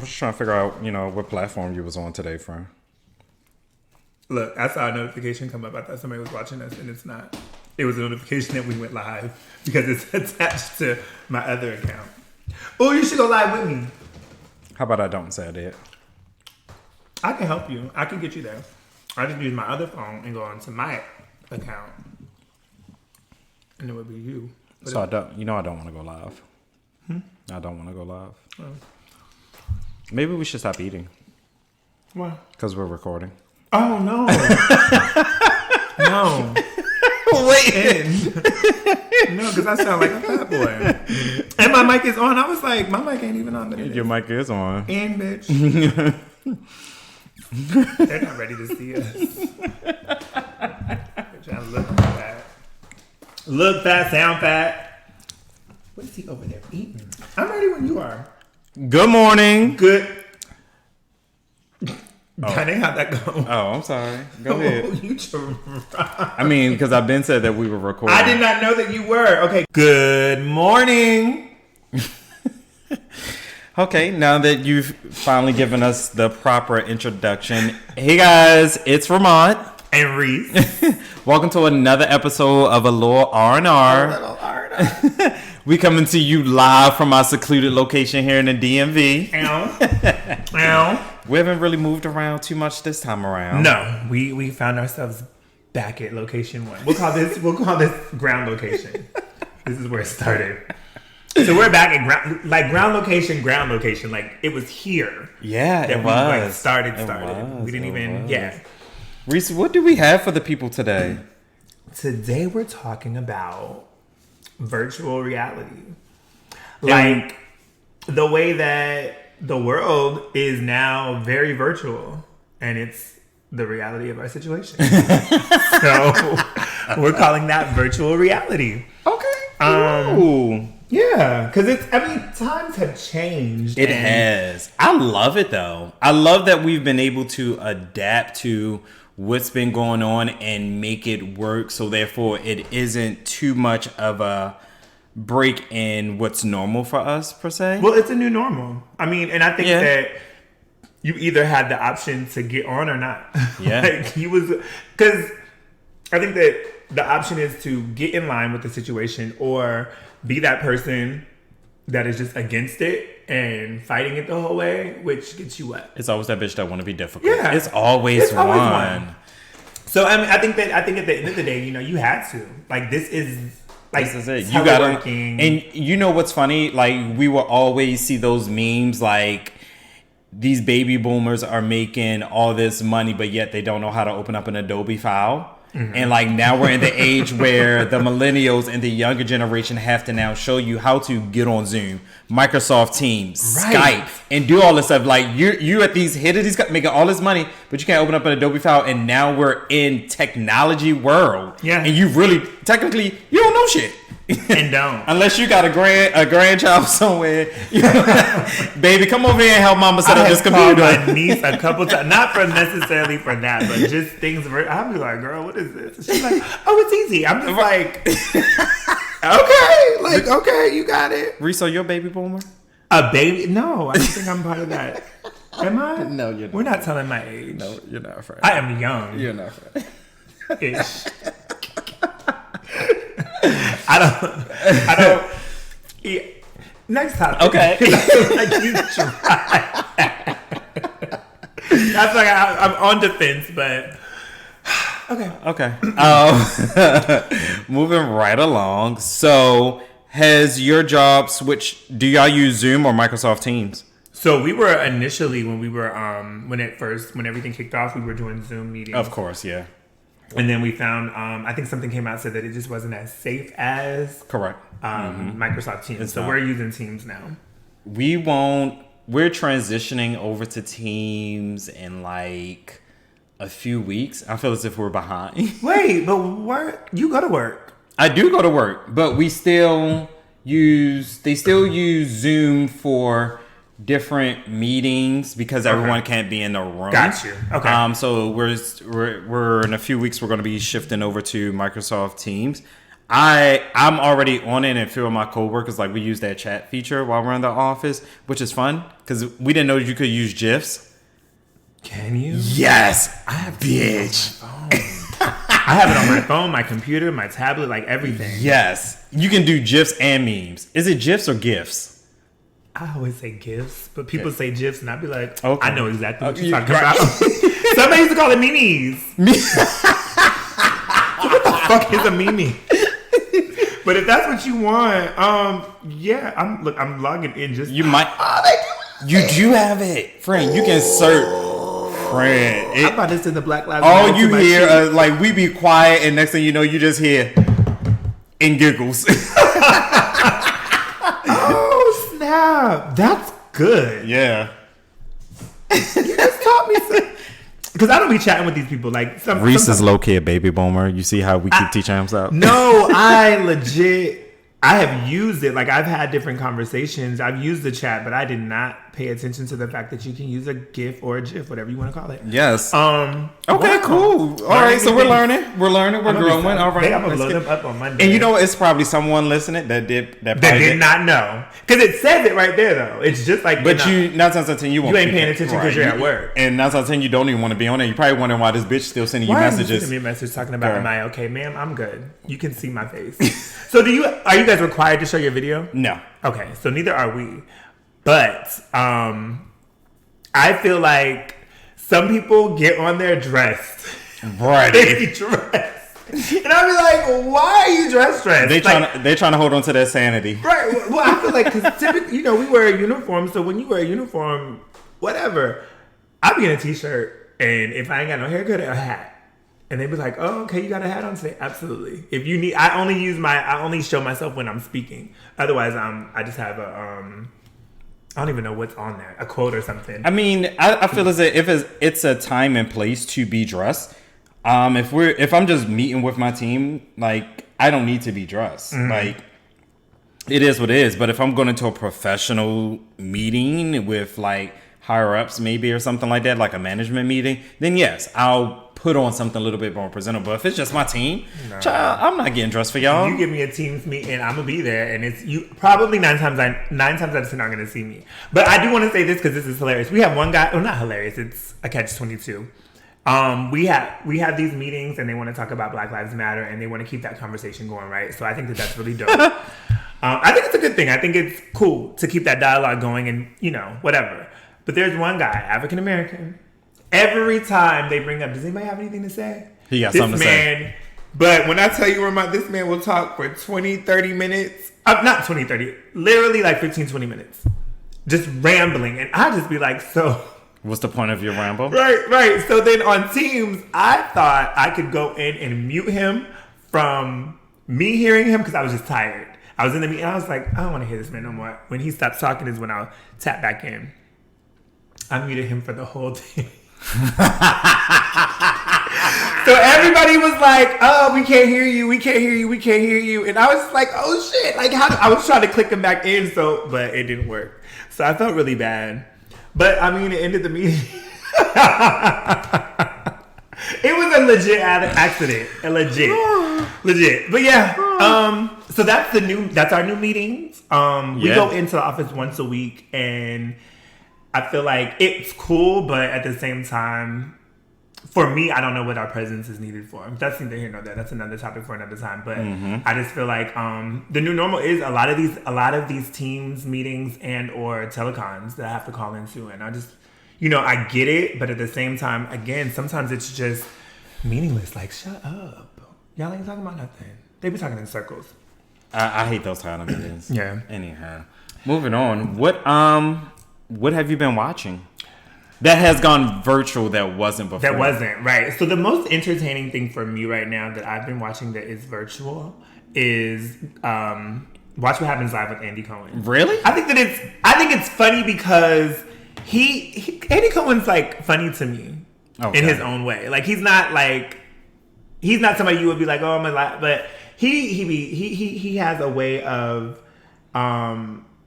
was just trying to figure out, what platform you was on today, friend. Look, I saw a notification come up. I thought somebody was watching us, and it's not. It was a notification that we went live because it's attached to my other account. Oh, you should go live with me. How about I don't say I did? I can help you. I can get you there. I just use my other phone and go onto my account, and it would be you. But So I don't want to go live. I don't want to go live. Oh. Maybe we should stop eating. Why? Because we're recording. Oh, no. No. Wait. No, because I sound like a fat boy. And my mic is on. I was like, my mic ain't even on. Your mic is on. And, bitch. They're not ready to see us. They're trying to look fat. Look fat, sound fat. What is he over there eating? I'm ready when you are. Good morning. Good. That ain't how that go. Oh, I'm sorry. Go ahead. You try. I mean, because I've been said that we were recording. I did not know that you were. Okay. Good morning. Okay, now that you've finally given us the proper introduction. Hey guys, it's Ramont. And Reese. Welcome to another episode of A Little R&R. Little R&R. We coming to you live from our secluded location here in the DMV. Ow. Ow. We haven't really moved around too much this time around. No, we found ourselves back at location 1. We'll call this ground location. This is where it started. So we're back at ground location. Like it was here. Yeah, that it we was. Started. Was, we didn't even. was. Yeah. Reese, what do we have for the people today? Today we're talking about virtual reality, like the way that the world is now very virtual, and it's the reality of our situation. So we're calling that virtual reality. Okay. Ooh. Yeah, because times have changed. It has. I love it though. I love that we've been able to adapt to what's been going on and make it work. So therefore, it isn't too much of a break in what's normal for us per se. Well, it's a new normal. And I think that you either had the option to get on or not. Yeah. Because I think that the option is to get in line with the situation or be that person that is just against it and fighting it the whole way, which gets you what? It's always that bitch that want to be difficult. Yeah. It's always one. So I think at the end of the day, you had to. This is it. You gotta, and you know what's funny? Like we will always see those memes like these baby boomers are making all this money, but yet they don't know how to open up an Adobe file. Mm-hmm. And now we're in the age where the millennials and the younger generation have to now show you how to get on Zoom, Microsoft Teams, right. Skype, and do all this stuff. You at these head of these making all this money, but you can't open up an Adobe file. And now we're in technology world. Yeah. And you really technically you don't know shit. And don't. Unless you got a grandchild somewhere. Baby, come over here and help mama set up this computer. I called my niece a couple times. Not necessarily for that, but just things. I'll be like, girl, what is this? And she's like, oh, it's easy. I'm just like, okay, you got it. Reese, are you a baby boomer? A baby? No, I don't think I'm part of that. Am I? No, you're not. We're not telling my age. No, you're not afraid. I am young. You're not afraid. Ish. I don't. Yeah. Next topic. Okay. You try. That's I'm on defense, but okay. Moving right along. So, has your job switched? Do y'all use Zoom or Microsoft Teams? So we were initially when when everything kicked off, we were doing Zoom meetings. Of course, yeah. And then we found, I think something came out said that it just wasn't as safe as correct Microsoft Teams. So we're using Teams now. We're transitioning over to Teams in a few weeks. I feel as if we're behind. Wait, but you go to work. I do go to work, but they still use Zoom for different meetings because everyone can't be in the room. Got you. Okay. So we're in a few weeks we're going to be shifting over to Microsoft Teams. I'm already on it, and a few of my coworkers, like, we use that chat feature while we're in the office, which is fun because we didn't know you could use GIFs. Can you? Yes, I have bitch. I have it on my phone, my computer, my tablet, like everything. Yes, you can do GIFs and memes. Is it GIFs or GIFs? I always say GIFs, but people say GIFs, and I'd be like, okay. I know exactly what you're talking about. Somebody used to call it memes. So what the fuck is a meme? But if that's what you want, yeah, I'm logging in just. You might. You do have it, friend. You can search, friend. I'm about to send the Black Lives Matter. All you hear, like, we be quiet, and next thing you know, you just hear and giggles. Oh snap! That's good. Yeah. You just taught me something. Because I don't be chatting with these people. Like Reese is low key a baby boomer. You see how we keep teaching him stuff? No, I have used it. Like, I've had different conversations. I've used the chat, but I did not pay attention to the fact that you can use a GIF or a GIF, whatever you want to call it. Yes. Okay, wow. Cool. All right, so we're learning. We're growing. All right. I'm gonna load them up on Monday. And you know, it's probably someone listening that did not know, because it says it right there though. It's just like, but you 9 times out of 10 you ain't paying attention because you're at work, and 9 times out of 10 you don't even want to be on there. You probably wondering why this bitch still sending you messages. Why are you sending me a message talking about, am I okay, ma'am? I'm good. You can see my face. So are you guys required to show your video? No. Okay, so neither are we. But I feel like some people get on there dressed. Right. They be dressed. And I'll be like, why are you dressed? They're trying to hold on to their sanity. Right. Well, I feel like, because typically, we wear a uniform. So when you wear a uniform, whatever, I'll be in a t-shirt. And if I ain't got no haircut, a hat. And they'd be like, "Oh, okay, you got a hat on today." Absolutely. If you need, I only show myself when I'm speaking. Otherwise, I just have a I don't even know what's on there, a quote or something. I mean, I feel as if it's a time and place to be dressed. If I'm just meeting with my team, like, I don't need to be dressed. Mm-hmm. Like, it is what it is. But if I'm going into a professional meeting with, like, higher ups maybe or something like that, like a management meeting, then yes, I'll put on something a little bit more presentable. But if it's just my team, child, I'm not getting dressed for y'all. You give me a team's meeting, I'm gonna be there, and it's you. Probably nine times out of 10 not gonna see me. But I do want to say this because this is hilarious. We have one guy. Well, not hilarious. It's a catch-22. We have these meetings, and they want to talk about Black Lives Matter, and they want to keep that conversation going, right? So I think that's really dope. I think it's a good thing. I think it's cool to keep that dialogue going, and whatever. But there's one guy, African American. Every time they bring up, does anybody have anything to say? He got something to say. But when I tell you, this man will talk for 20, 30 minutes. Not 20, 30. Literally like 15, 20 minutes. Just rambling. And I just be like, so. What's the point of your ramble? Right. So then on Teams, I thought I could go in and mute him from me hearing him because I was just tired. I was in the meeting. I was like, I don't want to hear this man no more. When he stops talking is when I'll tap back in. I muted him for the whole thing. So everybody was like, "Oh, we can't hear you. We can't hear you. We can't hear you." And I was just like, "Oh shit!" Like, I was trying to click him back in, but it didn't work. So I felt really bad. But I mean, it ended the meeting. It was a legit accident. Legit. But yeah. So that's our new meetings. We go into the office once a week, and I feel like it's cool, but at the same time, for me, I don't know what our presence is needed for. That's neither here nor there. That's another topic for another time. But I just feel like the new normal is a lot of these teams meetings and or telecons that I have to call into, and I just, I get it, but at the same time, again, sometimes it's just meaningless. Like, shut up, y'all ain't talking about nothing. They be talking in circles. I hate those kind of meetings. Yeah. Anyhow, moving on. What have you been watching that has gone virtual that wasn't before? That wasn't, right. So the most entertaining thing for me right now that I've been watching that is virtual is Watch What Happens Live with Andy Cohen. Really? I think it's funny because Andy Cohen's like funny to me in his own way. Like he's not somebody you would be like, oh my god, but he has a way of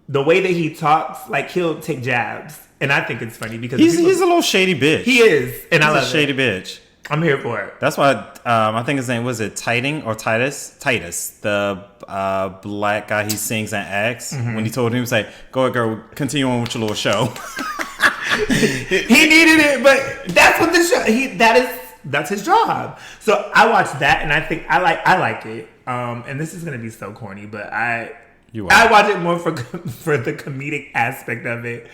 the way that he talks, like he'll take jabs, and I think it's funny because he's a little shady bitch. He is, and I love a shady bitch. I'm here for it. That's why I think his name was it Titus, the black guy. He sings and acts. When he told him, he was like, "Go ahead, girl, continue on with your little show." He needed it, but that's what the show. That's his job. So I watched that, and I think I like it. And this is gonna be so corny, but I watch it more for the comedic aspect of it.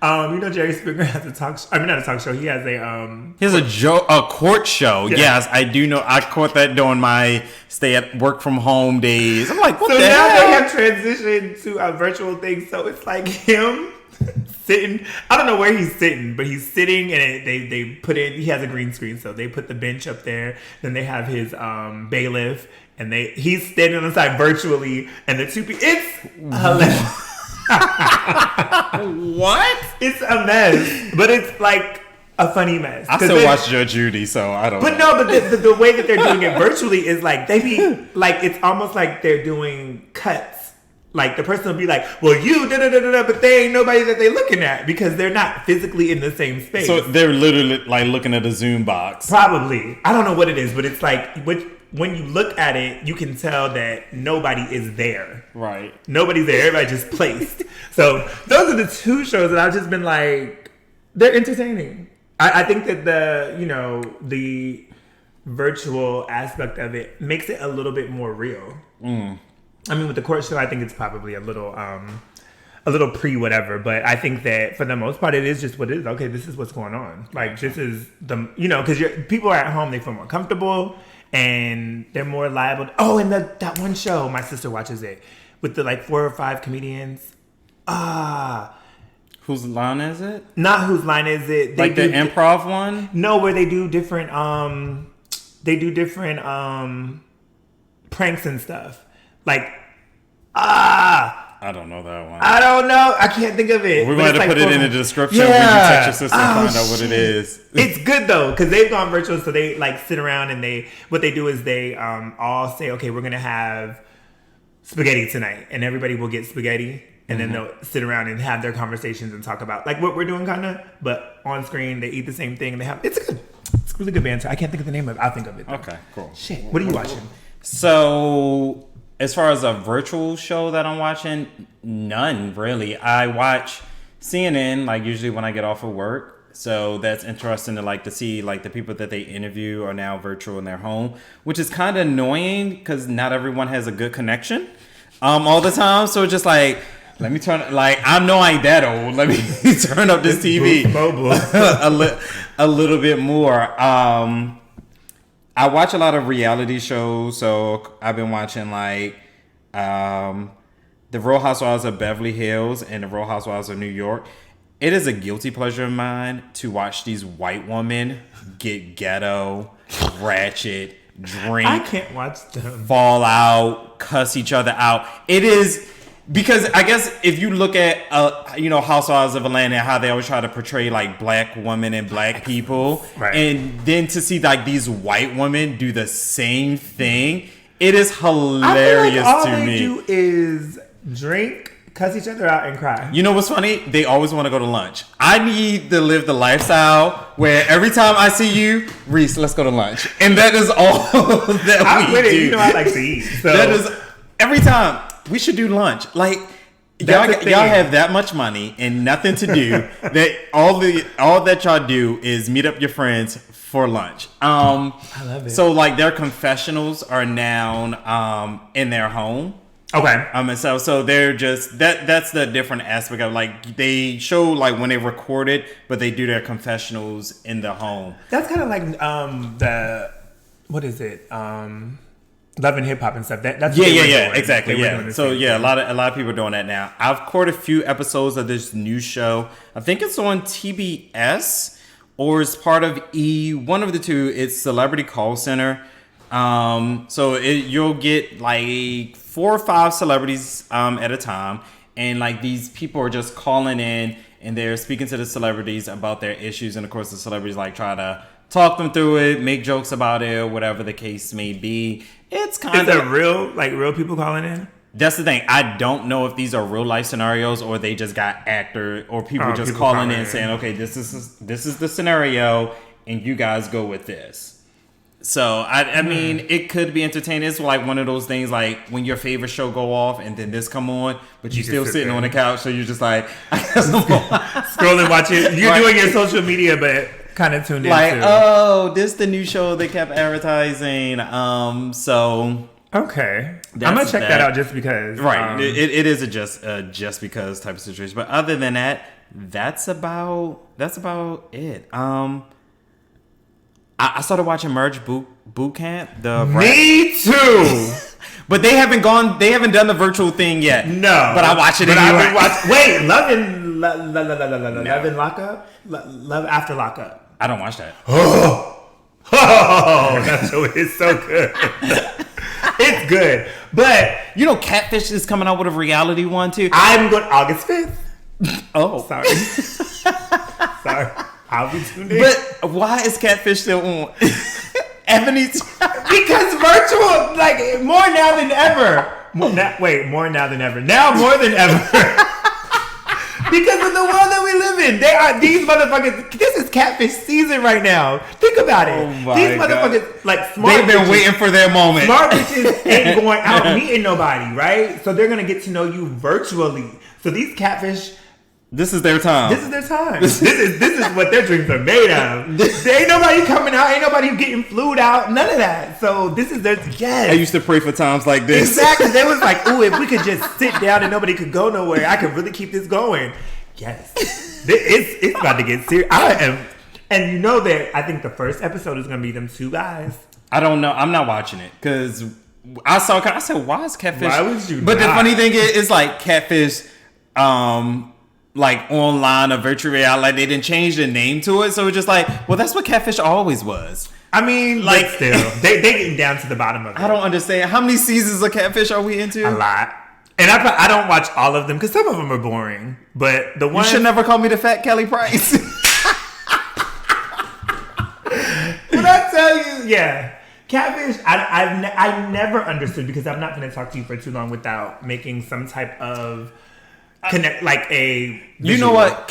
Jerry Springer has a talk show. I mean, not a talk show. He has a court show. Yeah. Yes, I do know. I caught that during my stay at work from home days. I'm like, what the hell? So now they have transitioned to a virtual thing. So it's like him sitting. I don't know where he's sitting, but he's sitting, and they put in. He has a green screen, so they put the bench up there. Then they have his bailiff, and he's standing on the side virtually, and the two people. It's hilarious. What? It's a mess, but it's like a funny mess. I still watch Judge Judy, so I don't. But no, but the way that they're doing it virtually is like they be like it's almost like they're doing cuts. Like the person will be like, "Well, you da da da da," but they ain't nobody that they're looking at because they're not physically in the same space. So they're literally like looking at a Zoom box. Probably, I don't know what it is, but it's like when you look at it, you can tell that nobody is there. Right. Nobody's there. Everybody just placed. So those are the two shows that I've just been like, they're entertaining. I think that the virtual aspect of it makes it a little bit more real. I mean, with the court show, I think it's probably a little pre whatever, but I think that for the most part, it is just what it is. Okay, this is what's going on. Like this is because people are at home, they feel more comfortable. And they're more liable. Oh, and that one show, my sister watches it with the 4 or 5 comedians. Whose line is it? Not whose line is it? They do the improv one? No, where they do different pranks and stuff. I don't know that one. I don't know. I can't think of it. We're going to put it in the description when you text your sister and find out what it is. It's good though, because they've gone virtual, so they sit around and what they do is they all say, okay, we're going to have spaghetti tonight, and everybody will get spaghetti, and then they'll sit around and have their conversations and talk about what we're doing, kind of, but on screen they eat the same thing, and it's really good banter. I can't think of the name of it. I'll think of it though. Okay, cool. Shit, what are you watching? So, as far as a virtual show that I'm watching, none really. I watch CNN usually when I get off of work. So that's interesting to see the people that they interview are now virtual in their home, which is kind of annoying because not everyone has a good connection all the time. So just let me turn I know I ain't that old. Let me turn up this TV a little bit more. I watch a lot of reality shows, so I've been watching the Real Housewives of Beverly Hills and the Real Housewives of New York. It is a guilty pleasure of mine to watch these white women get ghetto, ratchet, drink. I can't watch them. Fall out, cuss each other out. It is because I guess if you look at Housewives of Atlanta and how they always try to portray black women and black people, right. And then to see these white women do the same thing, it is hilarious all to me. All they do is drink, cuss each other out, and cry. You know what's funny? They always want to go to lunch. I need to live the lifestyle where every time I see you, Reese, let's go to lunch. And that is all that I'm we with do. It. You know I like to eat. So. That is every time. We should do lunch. Y'all have that much money and nothing to do that all that y'all do is meet up your friends for lunch. I love it. So their confessionals are now in their home. Okay. And so they're just that's the different aspect of they show when they record it, but they do their confessionals in the home. That's kind of the what is it? Love and Hip Hop and stuff. That's yeah, exactly. Yeah. So a lot of people are doing that now. I've caught a few episodes of this new show. I think it's on TBS or it's part of one of the two. It's Celebrity Call Center. So you'll get 4 or 5 celebrities at a time, and these people are just calling in and they're speaking to the celebrities about their issues, and of course the celebrities try to talk them through it, make jokes about it, or whatever the case may be. It's kind of... Is that real people calling in? That's the thing. I don't know if these are real life scenarios or they just got actor or people calling in saying, okay, this is the scenario and you guys go with this. So I mean, it could be entertaining. It's like one of those things, like when your favorite show go off and then this come on, but you still sitting on the couch, so you're just like, I guess I'm scrolling, watching. You're doing your social media, but kind of tuned in. Like, oh, this the new show they kept advertising. So okay, I'm gonna check that out just because. Right, it is a just because type of situation. But other than that, that's about it. I started watching Merge Boot Camp. Me too. But they haven't done the virtual thing yet. No. But I watch it anyway. Wait, Love and Lockup? Love After Lockup. I don't watch that. Oh, that show is so good. It's good. But you know Catfish is coming out with a reality one too. I'm going August 5th. Oh. Sorry. Sorry. I'll be tuned in. But why is Catfish still on? Because virtual, like, more now than ever. More now than ever. Now more than ever. Because of the world that we live in. They are these motherfuckers. This is Catfish season right now. Think about it. Oh my these motherfuckers, God. like smart They've been bitches, waiting for their moment. Smart bitches ain't going out meeting nobody, right? So they're going to get to know you virtually. So these Catfish... This is their time. This is their time. This is what their dreams are made of. There ain't nobody coming out. Ain't nobody getting flued out. None of that. So this is their... Yes. I used to pray for times like this. Exactly. They was like, ooh, if we could just sit down and nobody could go nowhere, I could really keep this going. Yes. It's about to get serious. And you know that I think the first episode is going to be them two guys. I don't know. I'm not watching it because I said, why is Catfish? Why would you But not? the funny thing is, it's like Catfish, like online or virtual reality. Like they didn't change the name to it. So it's just like, well, that's what Catfish always was. I mean, like still, they getting down to the bottom of it. I don't understand. How many seasons of Catfish are we into? A lot. And I don't watch all of them because some of them are boring. But the one... You should never call me the Fat Kelly Price. When I tell you, yeah. Catfish, I never understood because I'm not going to talk to you for too long without making some type of connect, like a visual. You know what?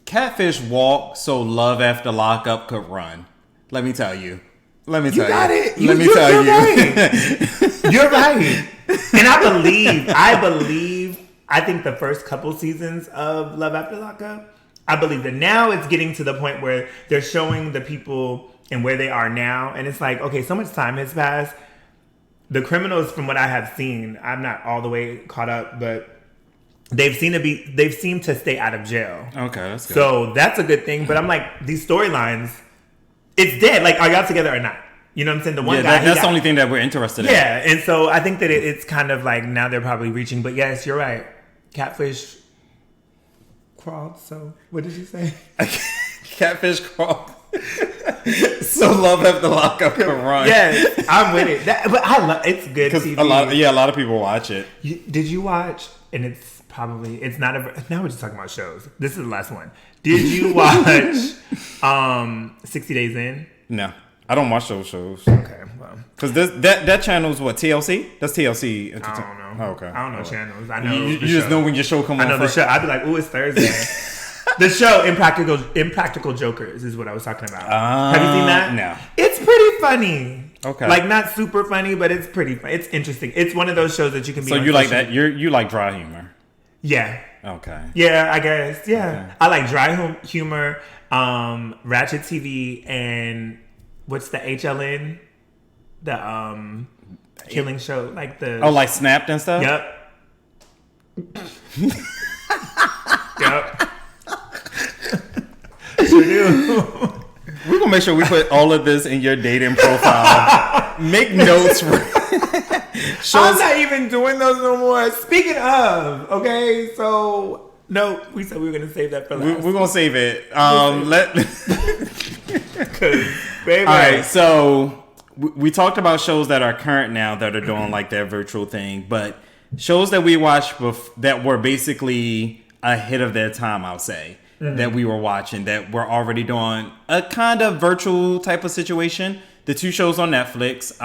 Catfish walk so Love After Lockup could run. Let me tell you. Let me tell you. You got it. Let me tell you. Right. You're right. And I think the first couple seasons of Love After Lockup, I believe that now it's getting to the point where they're showing the people and where they are now. And it's like, okay, so much time has passed. The criminals, from what I have seen, I'm not all the way caught up, but they've seemed to stay out of jail. Okay, that's good. So that's a good thing. But I'm like, these storylines, it's dead. Like, are y'all together or not? You know what I'm saying? The one guy. That's the only thing that we're interested in. Yeah, and so I think that it's kind of like now they're probably reaching. But yes, you're right. Catfish crawled. So what did you say? Catfish crawled. So Love After Lockup can run. Yes, I'm with it. But I love it's good TV. A lot of people watch it. Did you watch? And it's not a. Now we're just talking about shows. This is the last one. Did you watch 60 Days In? No, I don't watch those shows. Okay, well, because that channel is what, TLC? That's TLC. I don't know. Oh, okay. I don't know channels. I know you just know when your show comes on. I know the show. I'd be like, ooh, it's Thursday. The show Impractical Jokers is what I was talking about. Have you seen that? No. It's pretty funny. Okay. Like, not super funny, but it's pretty funny. It's interesting. It's one of those shows that you can be. So you like that? You like dry humor? Yeah. Okay. Yeah, I guess. Yeah. Okay. I like dry humor, Ratchet TV, and what's the HLN? The killing show, like the like Snapped and stuff. Yep. Yep. Sure do. We're gonna make sure we put all of this in your dating profile. Make notes. I'm not even doing those no more. Speaking of, okay, so no, we said we were gonna save that for last. We're gonna save it. Baby. All right, so we talked about shows that are current now that are doing like their virtual thing, but shows that we watched that were basically ahead of their time, I'll say. Mm-hmm. That we were watching that were already doing a kind of virtual type of situation. The two shows on Netflix,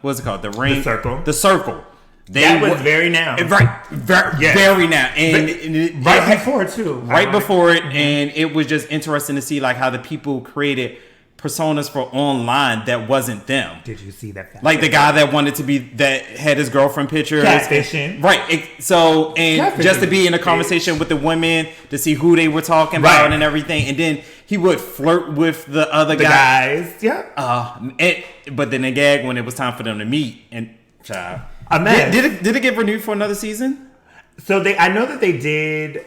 what's it called? The Ring, The Circle. That was very now, right? Very now, and right before too. Right before it, and it was just interesting to see like how the people created personas for online that wasn't them. Did you see that? Like the guy that wanted to be, that had his girlfriend pictures. Catfishing. Right. So, and just to be in a conversation with the women to see who they were talking about and everything. And then he would flirt with the other guys. Yeah. But then they gagged when it was time for them to meet. And child. Did it get renewed for another season? So I know that they did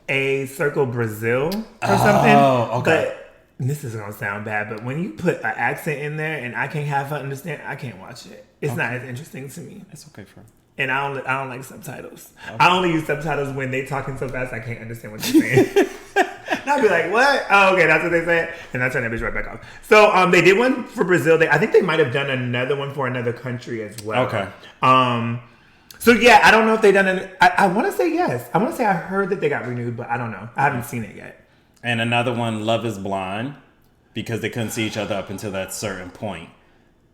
a Circle Brazil or something. Oh, okay. But this is gonna sound bad, but when you put an accent in there and I can't have her understand, I can't watch it. It's not as interesting to me. It's okay for. And I don't like subtitles. Okay. I only use subtitles when they talking so fast I can't understand what they're saying. And I'll be like, what? Oh, okay, that's what they said. And I turn that bitch right back off. So they did one for Brazil. I think they might have done another one for another country as well. Okay. So yeah, I don't know if they done it. I want to say yes. I want to say I heard that they got renewed, but I don't know. I haven't seen it yet. And another one, Love is Blind, because they couldn't see each other up until that certain point.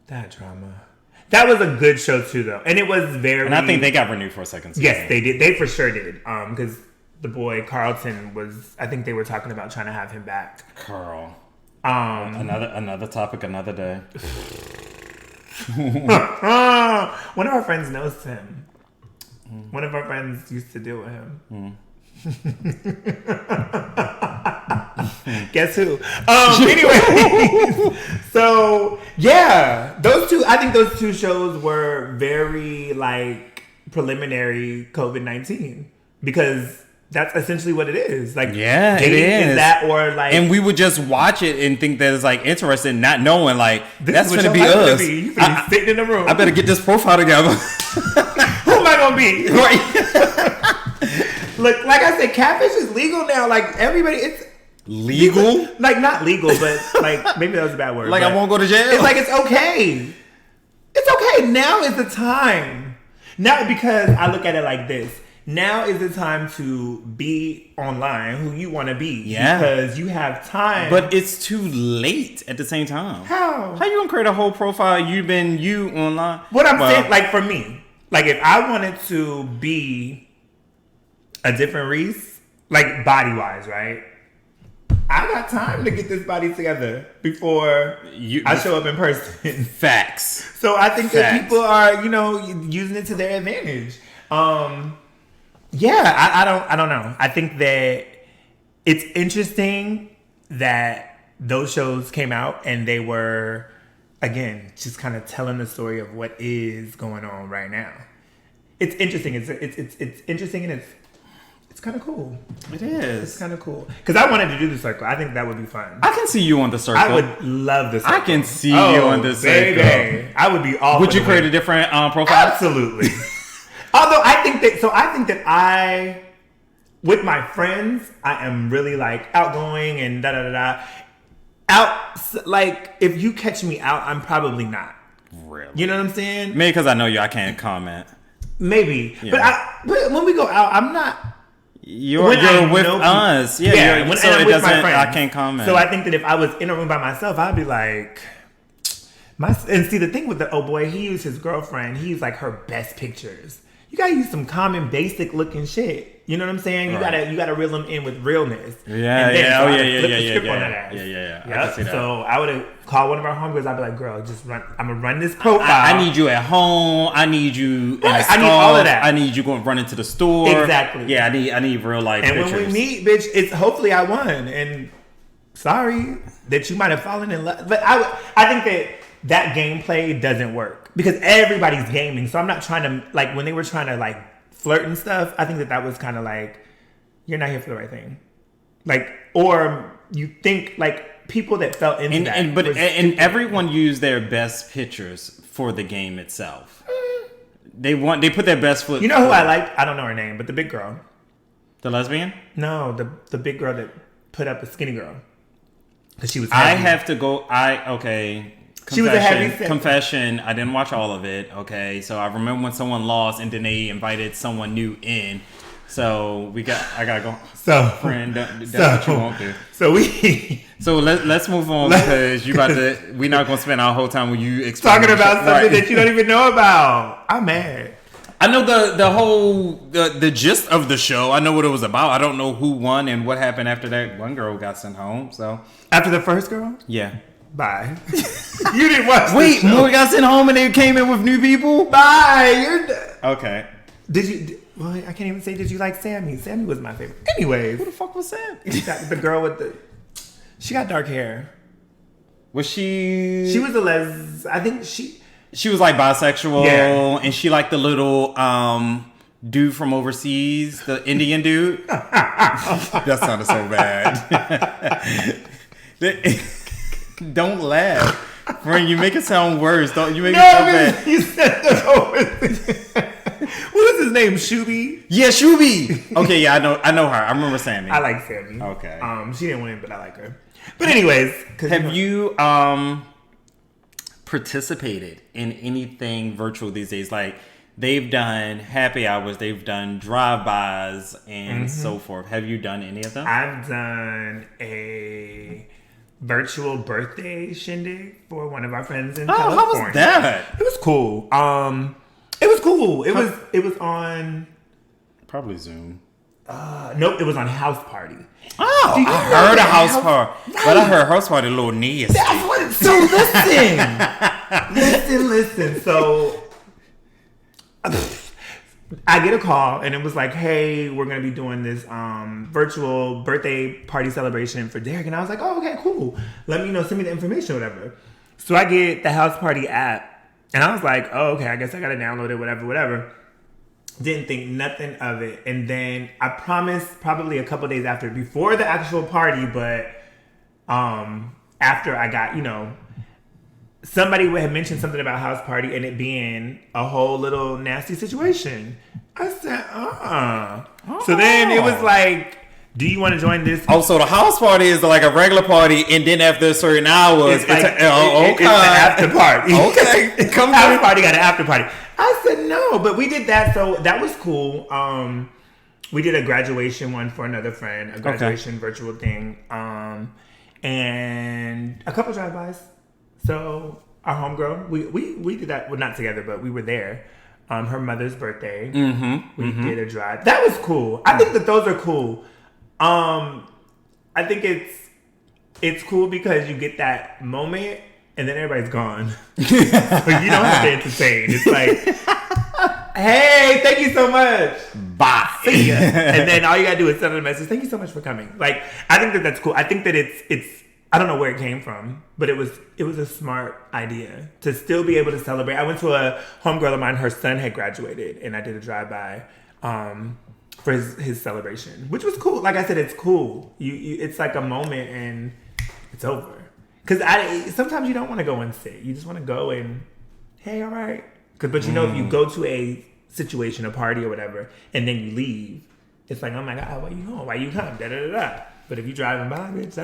That drama. That was a good show too, though, and it was very. And I think they got renewed for a second season. Yes, they did. They for sure did. Because the boy Carlton was. I think they were talking about trying to have him back. Carl. Another topic, another day. One of our friends knows him. One of our friends used to deal with him. Guess who? Anyway, so yeah, I think those two shows were very like preliminary COVID-19 because that's essentially what it is. Like, yeah, it is that, or like, and we would just watch it and think that it's like interesting, not knowing like that's gonna be us. You be sitting in the room. I better get this profile together. Who am I gonna be? Look, like I said, catfish is legal now. Like everybody, it's legal. Like not legal, but like maybe that was a bad word. Like I won't go to jail. It's like it's okay. It's okay. Now is the time. Now, because I look at it like this. Now is the time to be online who you want to be. Yeah. Because you have time. But it's too late at the same time. How? How you gonna create a whole profile? You online. What I'm saying, like for me, like if I wanted to be a different Reese, like body wise, right? I got time to get this body together before I show up in person. Facts. So I think that people are, using it to their advantage. Yeah, I don't know. I think that it's interesting that those shows came out and they were, again, just kind of telling the story of what is going on right now. It's interesting. It's interesting, and it's kind of cool. It is. It's kind of cool. Because I wanted to do the circle. I think that would be fun. I can see you on the circle. I would love the circle. I can see you on the circle. Baby. I would be all. Would you create a different profile? Absolutely. Although I think that with my friends, I am really like outgoing and like if you catch me out, I'm probably not. Really? You know what I'm saying? Maybe because I know you, I can't comment. Maybe. Yeah. But when we go out, I'm not. You're with us. Yeah. When I'm with my friends, I can't comment. So I think that if I was in a room by myself, I'd be like, and see the thing with the boy, he used his girlfriend. He used like her best pictures. You gotta use some common, basic looking shit. You know what I'm saying? Right. You gotta reel them in with realness. Yeah. Yeah. I can see that. So I would have called one of our homegirls. I'd be like, "Girl, just run. I'm gonna run this profile. I need you at home. I need you. I need all of that. I need you going run into the store. Exactly. Yeah. I need real life. And pictures. when we meet, bitch, it's hopefully I won. And sorry that you might have fallen in love, but I think that gameplay doesn't work. Because everybody's gaming, so I'm not trying to, like, when they were trying to, like, flirt and stuff, I think that was kind of like, you're not here for the right thing. Like, or you think, like, people that felt into that. And everyone used their best pictures for the game itself. They put their best foot. You know who I liked? I don't know her name, but the big girl. The lesbian? No, the big girl that put up a skinny girl. Because she was heavy. I have to go, okay. She was a heavy confession. I didn't watch all of it. Okay, so I remember when someone lost and then they invited someone new in. So I gotta go. So friend, that's what you won't do. So let's move on because we're not gonna spend our whole time with you talking about something that you don't even know about. I'm mad. I know the gist of the show. I know what it was about. I don't know who won and what happened after that. One girl got sent home. So after the first girl, yeah. Bye. You didn't watch. Wait, Maury got sent home and they came in with new people. Bye. You're done. Okay. Did you? Well, I can't even say. Did you like Sammy? Sammy was my favorite. Anyways, Who the fuck was Sam? the girl with the. She got dark hair. Was she? She was I think she. She was like bisexual, Yeah. and she liked the little dude from overseas, the Indian dude. That sounded so bad. Don't laugh, friend. You make it sound worse. Don't you make it sound bad? You said the What is his name? Shuby? Yeah, Shuby. Okay, yeah, I know her. I remember Sammy. I like Sammy. Okay. She didn't win, but I like her. But anyways, have you participated in anything virtual these days? Like they've done happy hours, they've done drive-bys, and so forth. Have you done any of them? I've done a virtual birthday shindig for one of our friends in California. How was that? It was cool. It was cool. It was on Probably Zoom. Nope, it was on House Party. Oh, I heard a house party, right. But I heard house party a little nasty. That's what. So listen. So I get a call and it was like, "Hey, we're gonna be doing this virtual birthday party celebration for Derek," and I was like, "Oh, okay, cool. Let me know. Send me the information, or whatever." So I get the House Party app, and I was like, "Oh, okay. I guess I gotta download it, whatever." Didn't think nothing of it. And then I promised probably a couple days after, before the actual party, but after I got, somebody had mentioned something about House Party and it being a whole little nasty situation. I said, So then it was like, do you want to join this? Oh, so the house party is like a regular party, and then after a certain hours, It's an after party. Okay. Come house party got an after party. I said no, but we did that, so that was cool. We did a graduation one for another friend, a graduation virtual thing, and a couple drive-bys. So our homegirl, we did that. Well, not together, but we were there. Her mother's birthday. We did a drive. That was cool. I think that those are cool. I think it's cool because you get that moment and then everybody's gone. So you don't have to entertain. It's like, hey, thank you so much. Bye. See ya. And then all you gotta do is send a message. Thank you so much for coming. Like, I think that that's cool. I think that it's I don't know where it came from, but it was a smart idea to still be able to celebrate. I went to a homegirl of mine. Her son had graduated, and I did a drive-by for his celebration, which was cool. Like I said, it's cool. It's like a moment, and it's over. Because sometimes you don't want to go and sit. You just want to go and, hey, all right. But if you go to a situation, a party or whatever, and then you leave, it's like, oh my God, why you home? Why you come? Da da da da. But if you driving by, bitch,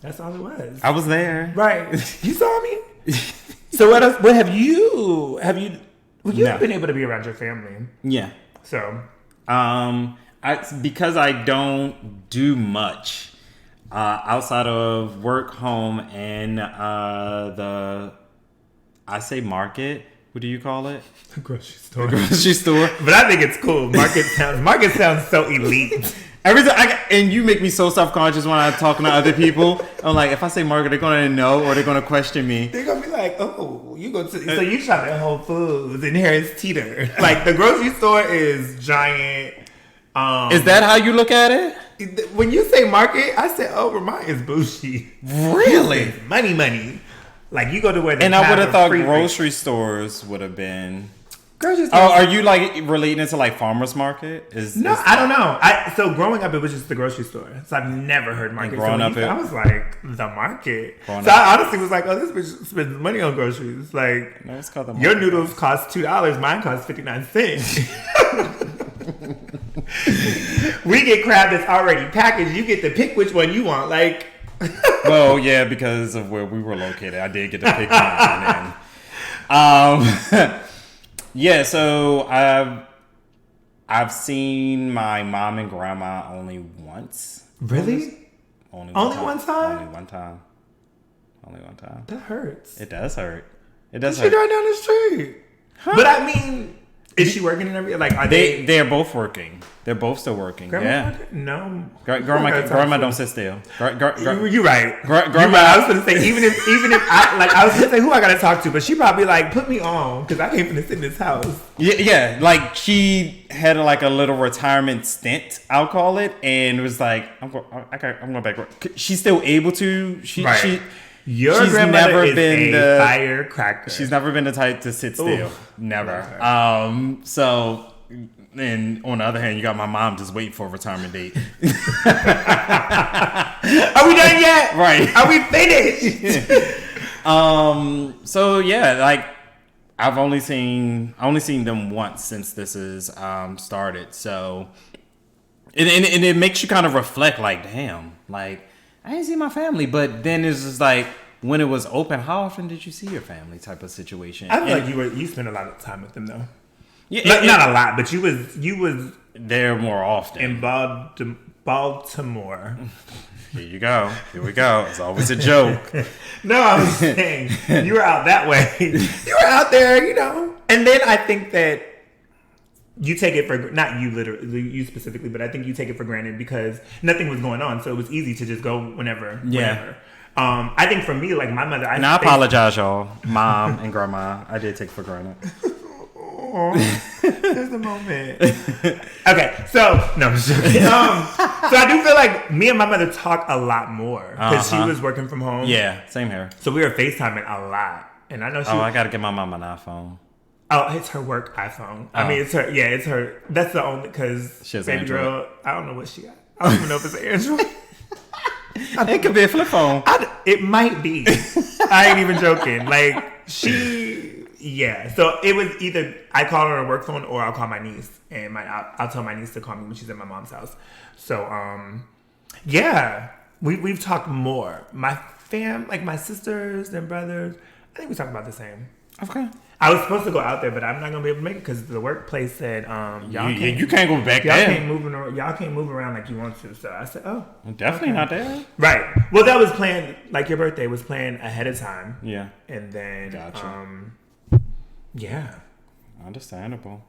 that's all it was. I was there. Right. You saw me? So what else? What have you you've been able to be around your family. Yeah. So because I don't do much outside of work, home, and I say market. What do you call it? The grocery store. The grocery store. But I think it's cool. Market sounds so elite. Every time and you make me so self-conscious when I'm talking to other people. I'm like, if I say market, they're gonna know or they're gonna question me. They're gonna be like, oh, you go to so you shop at Whole Foods and Harris Teeter. Like the grocery store is giant. Is that how you look at it? When you say market, I say, oh, Ramont is bougie. Really? Money. Like you go to where the and I would have thought grocery stores would have been. Grocery stores. Oh, are you like relating it to like farmers market? I don't know. So growing up, it was just the grocery store. So I've never heard market. Growing up, I was like the market. I honestly was like, oh, this bitch spends money on groceries. Like no, it's called the market. Your noodles cost $2. Mine cost 59 cents. We get crab that's already packaged. You get to pick which one you want. Like. Well, yeah, because of where we were located, I did get to pick mine. Yeah, so I've seen my mom and grandma only once. Really? Only one time. Only one time. That hurts. It does hurt. It does hurt. She's right down the street. Huh? But I mean, Is she working and everything? Like, are they're both working. They're both still working. Grandma? No. Grandma don't sit still. You're right. Grandma. I was going to say, even if I was going to say who I got to talk to, but she probably like, put me on because I can't finish in this house. Yeah. Like she had like a little retirement stint, I'll call it. And was like, I'm going back. She's still able to. Your she's grandmother never is been a firecracker. She's never been the type to sit still. Never. So, and on the other hand, you got my mom just waiting for a retirement date. Are we done yet? Right. Are we finished? So yeah, like I've only seen them once since this is started. So, and it makes you kind of reflect, like, damn, like. I didn't see my family, but then it's just like when it was open, how often did you see your family type of situation? I feel like you spent a lot of time with them though. Yeah, not a lot, but you was there more often in Baltimore. Here you go. Here we go. It's always a joke. No, I was saying you were out that way. You were out there, you know. And then I think that you take it for, not you literally, you specifically, but I think you take it for granted because nothing was going on. So it was easy to just go whenever. I think for me, like my mother. I apologize, y'all. Mom and grandma. I did take it for granted. There's a moment. Okay, so, no, I'm just joking. So I do feel like me and my mother talk a lot more because she was working from home. Yeah, same here. So we were FaceTiming a lot. And I know I got to get my mom an iPhone. Oh, it's her work iPhone. I mean, it's her. Yeah, it's her. That's the only because baby Android. girl. I don't know what she got. I don't even know if it's an Android. It could be a flip phone. It might be. I ain't even joking. Like yeah. So it was either I call her a work phone or I'll call my niece and I'll tell my niece to call me when she's at my mom's house. So yeah, we've talked more. My like my sisters and brothers. I think we talk about the same. Okay. I was supposed to go out there, but I'm not gonna be able to make it because the workplace said you can't go back there. Y'all can't move around like you want to. So I said, oh, definitely not there. Right. Well, that was planned. Like your birthday was planned ahead of time. Yeah. And then, gotcha. Yeah. Understandable.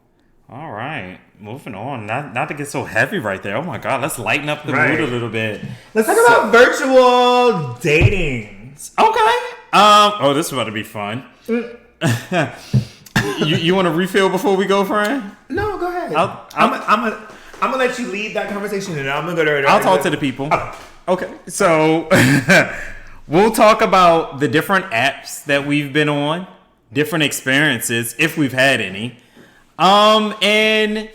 All right, moving on. Not to get so heavy right there. Oh my God, let's lighten up the mood a little bit. Let's talk about virtual dating. Okay. This is about to be fun. you want to refill before we go, friend? No, go ahead. I'm gonna let you lead that conversation, and I'm gonna go to. I'll talk to the people. Okay, so we'll talk about the different apps that we've been on, different experiences if we've had any. And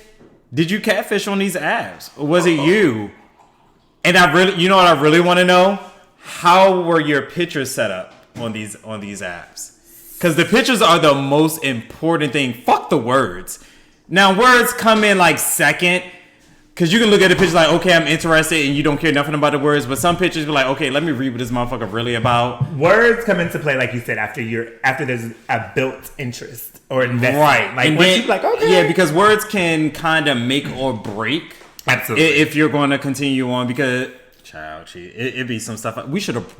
did you catfish on these apps, or was it you? And you know what I really want to know? How were your pictures set up on these apps? Because the pictures are the most important thing. Fuck the words. Now, words come in like second. Because you can look at the picture like, okay, I'm interested, and you don't care nothing about the words. But some pictures be like, okay, let me read what this motherfucker really about. Words come into play, like you said, after there's a built interest or investment. Right. Like, when you like, okay. Yeah, because words can kind of make or break. Absolutely. If you're going to continue on. Because, it'd be some stuff. We should have...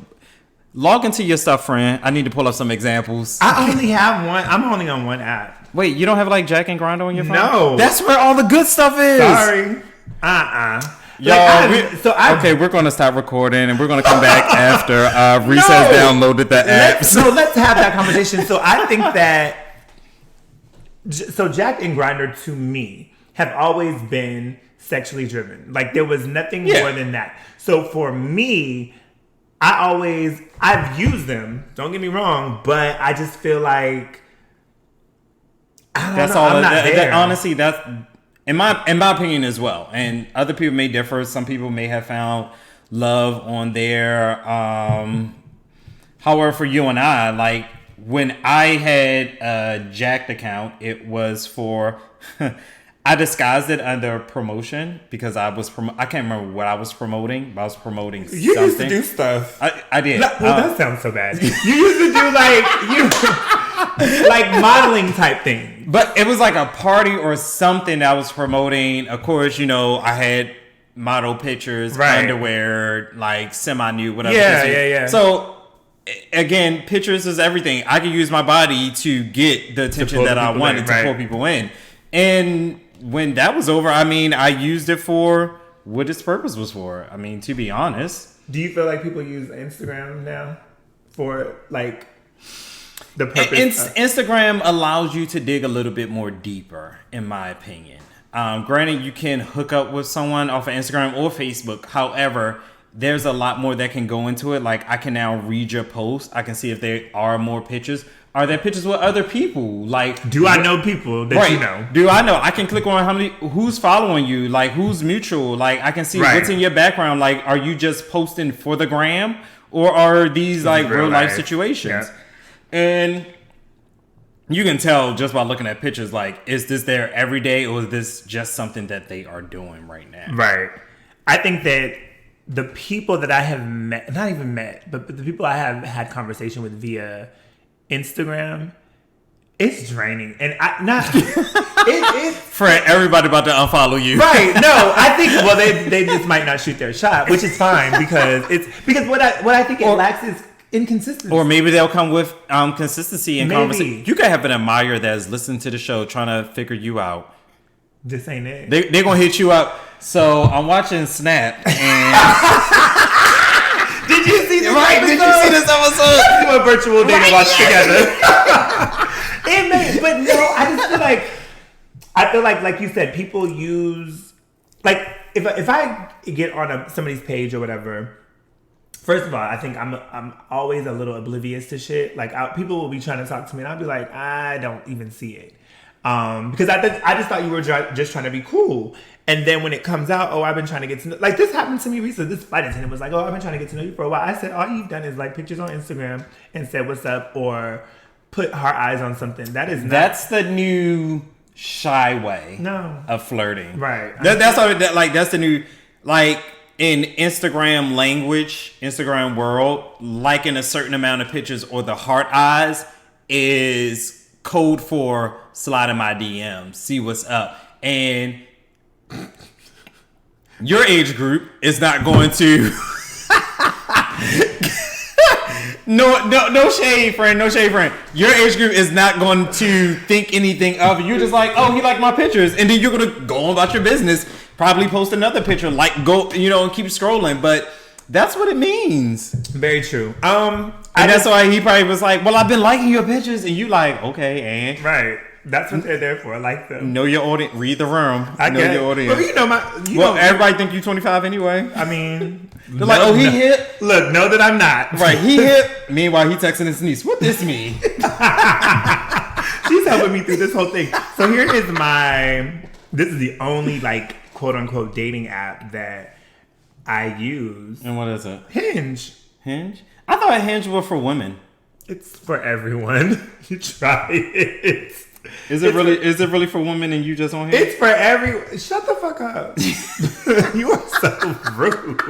Log into your stuff, friend. I need to pull up some examples. I only have one. I'm only on one app. Wait, you don't have like Jack and Grindr on your phone? No. That's where all the good stuff is. Sorry. Y'all, okay, we're going to stop recording and we're going to come back after Reese has downloaded the apps. Let's have that conversation. So I think that... So Jack and Grindr, to me, have always been sexually driven. Like, there was nothing more than that. So for me... I've used them, don't get me wrong, but I just feel like I'm not there. Honestly, that's in my opinion as well. And other people may differ. Some people may have found love on there. However, for you and I, like when I had a Jacked account, it was for I disguised it under promotion because I can't remember what I was promoting, but I was promoting something. You used to do stuff. I did. Well, that sounds so bad. You used to do like modeling type thing. But it was like a party or something that I was promoting. Of course, I had model pictures, underwear, like semi-nude, whatever. Yeah. So again, pictures is everything. I can use my body to get the attention that I wanted to pull people in. And when that was over, I mean, I used it for what its purpose was for. I mean, to be honest. Do you feel like people use Instagram now for like the purpose? Instagram allows you to dig a little bit more deeper, in my opinion. Granted, you can hook up with someone off of Instagram or Facebook. However, there's a lot more that can go into it. Like, I can now read your posts. I can see if there are more pictures. Are there pictures with other people? Like, do I know people that you know? Do I know? I can click on who's following you, like who's mutual. Like, I can see what's in your background. Like, are you just posting for the gram, or are these like real life situations? Yeah. And you can tell just by looking at pictures. Like, is this there every day, or is this just something that they are doing right now? Right. I think that the people that I have met, not even met, but the people I have had conversation with via Instagram, it's draining, and it's Fred, everybody about to unfollow you, right? No, I think they just might not shoot their shot, which is fine because what I think it lacks is inconsistency, or maybe they'll come with consistency and conversation. You could have an admirer that's listening to the show trying to figure you out. This ain't it. They're gonna hit you up. So I'm watching Snap and. Did you see this episode? Did you see this episode? We do a virtual date and watch together. But no, I feel like you said, people use, like, if I get on somebody's page or whatever. First of all, I think I'm always a little oblivious to shit. Like, people will be trying to talk to me, and I'll be like, I don't even see it, because I just thought you were just trying to be cool. And then when it comes out, I've been trying to get to know... Like, this happened to me recently. This flight attendant was like, I've been trying to get to know you for a while. I said, all you've done is, like, pictures on Instagram and said, what's up? Or put heart eyes on something. That's the new shy way of flirting. Right. That's the new... Like, in Instagram language, Instagram world, liking a certain amount of pictures or the heart eyes is code for slide in my DMs, see what's up. And... your age group is not going to no shade friend. Your age group is not going to think anything of it. You're just like, he liked my pictures, and then you're gonna go on about your business, probably post another picture, like, go, and keep scrolling. But that's what it means. Very true. And that's why he probably was like, well, I've been liking your pictures, and you like, okay, and right. That's what they're there for. I like them. Know your audience. Read the room. Know your audience. Well, everybody think you're 25 anyway. I mean, they're like, he hit. Look, know that I'm not. Right, he hit. Meanwhile, he texting his niece. What this mean? She's helping me through this whole thing. So here is this is the only, like, quote unquote dating app that I use. And what is it? Hinge. Hinge? I thought Hinge was for women. It's for everyone. You try it. Is it really for women and you just on Hinge? It's for everyone. Shut the fuck up. You are so rude.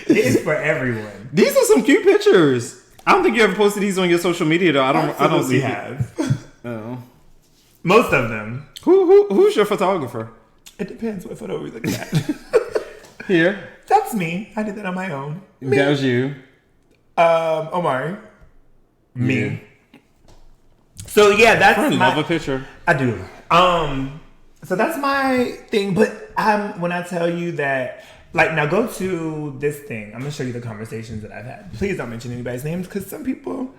It's for everyone. These are some cute pictures. I don't think you ever posted these on your social media though. I don't see have. Oh. Most of them. Who's your photographer? It depends what photo we're looking at. Here. That's me. I did that on my own. Me. That was you. Omari. Me. Yeah. So yeah, that's love a picture. I do. So that's my thing. But when I tell you that, like, now go to this thing. I'm gonna show you the conversations that I've had. Please don't mention anybody's names because some people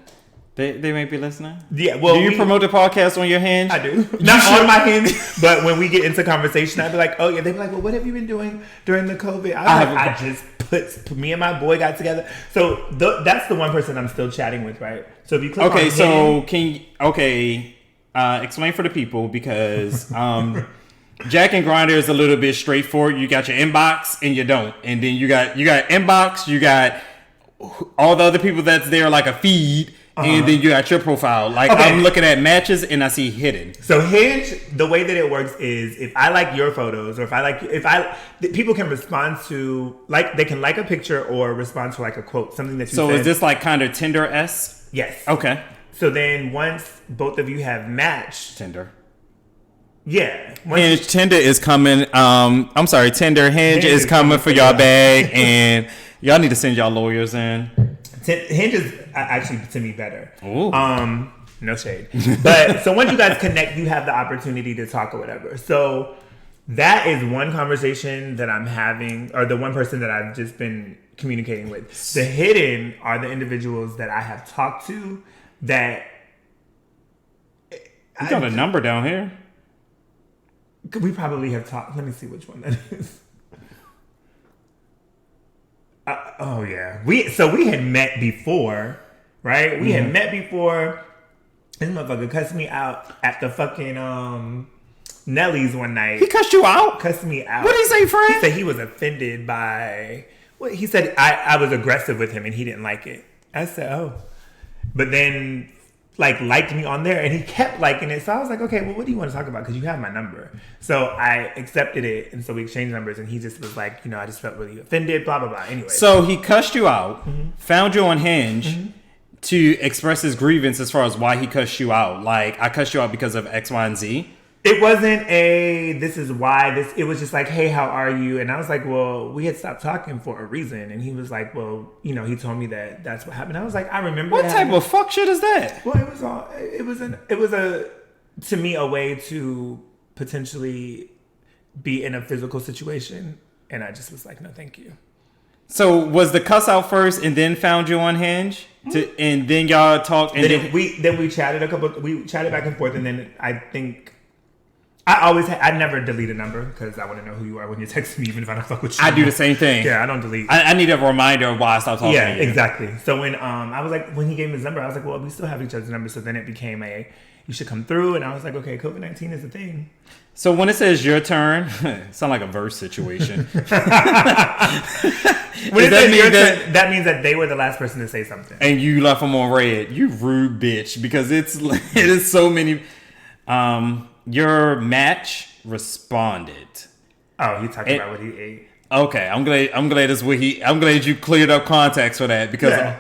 they may be listening. Yeah. Well, do you promote the podcast on your Hinge? I do. Not on my Hinge, but when we get into conversation, I'd be like, oh yeah. They'd be like, well, what have you been doing during the COVID? I just put me and my boy got together. So that's the one person I'm still chatting with, right? So if you click on Hinge, explain for the people because Jack and Grindr is a little bit straightforward. You got your inbox and you don't, and then you got inbox, you got all the other people that's there like a feed. And then you got your profile. Like, okay. I'm looking at matches and I see hidden. So Hinge, the way that it works is if I like your photos, or people can respond to, like, they can like a picture or respond to like a quote, something that you said. So is this like kind of Tinder-esque? Yes. Okay. So then once both of you have matched. Tinder. Yeah. Hinge, Tinder is coming. Hinge is coming for y'all bag, and y'all need to send y'all lawyers in. Hinge is actually, to me, better. Ooh. No shade. But so once you guys connect, you have the opportunity to talk or whatever. So that is one conversation that I'm having, or the one person that I've just been communicating with. The hidden are the individuals that I have talked to that... You got a number down here. We probably have talked... Let me see which one that is. Oh, yeah. We had met before, right? We had met before. This motherfucker cussed me out at the fucking Nelly's one night. He cussed you out? Cussed me out. What did he say, friend? He said he was offended by... Well, he said I was aggressive with him and he didn't like it. I said, oh. But then, liked me on there and he kept liking it. So I was like, okay, well, what do you want to talk about? Because you have my number. So I accepted it. And so we exchanged numbers and he just was like, I just felt really offended, blah, blah, blah. Anyway. So he cussed you out, found you on Hinge to express his grievance as far as why he cussed you out. Like, I cussed you out because of X, Y, and Z. It wasn't this is why it was just like, hey, how are you? And I was like, well, we had stopped talking for a reason. And he was like, well, he told me that that's what happened. I was like, I remember What type of fuck shit is that? Well, it was to me, a way to potentially be in a physical situation. And I just was like, no, thank you. So was the cuss out first and then found you on Hinge? And then y'all talked? And then we chatted we chatted back and forth. And then I think... I never delete a number because I want to know who you are when you text me, even if I don't fuck with you. I do the same thing. Yeah, I don't delete. I need a reminder of why I stopped talking to you. Yeah, exactly. So when I was like, when he gave me his number, I was like, well, we still have each other's numbers. So then it became you should come through. And I was like, okay, COVID-19 is a thing. So when it says your turn, it sounds like a verse situation. When it says your turn, that means that they were the last person to say something. And you left them on red. You rude bitch. Because it is so many... Your match responded. Oh, he talked about what he ate. Okay, I'm glad it's what I'm glad you cleared up context for that because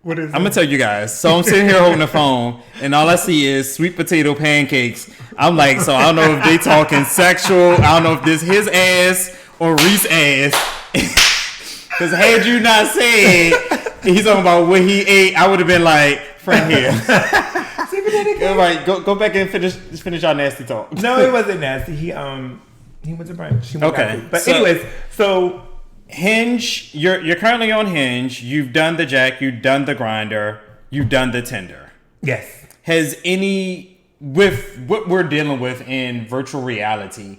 what is I'm gonna tell you guys. So I'm sitting here holding the phone and all I see is sweet potato pancakes. I'm like, so I don't know if they talking sexual. I don't know if this his ass or Reese ass. Because had you not said he's talking about what he ate, I would have been like, friend here. All right, go back and finish our nasty talk. No, it wasn't nasty. He went to brunch. Okay, but anyways, so Hinge. You're currently on Hinge. You've done the Jack. You've done the Grinder. You've done the Tinder. Yes. Has any with what we're dealing with in virtual reality?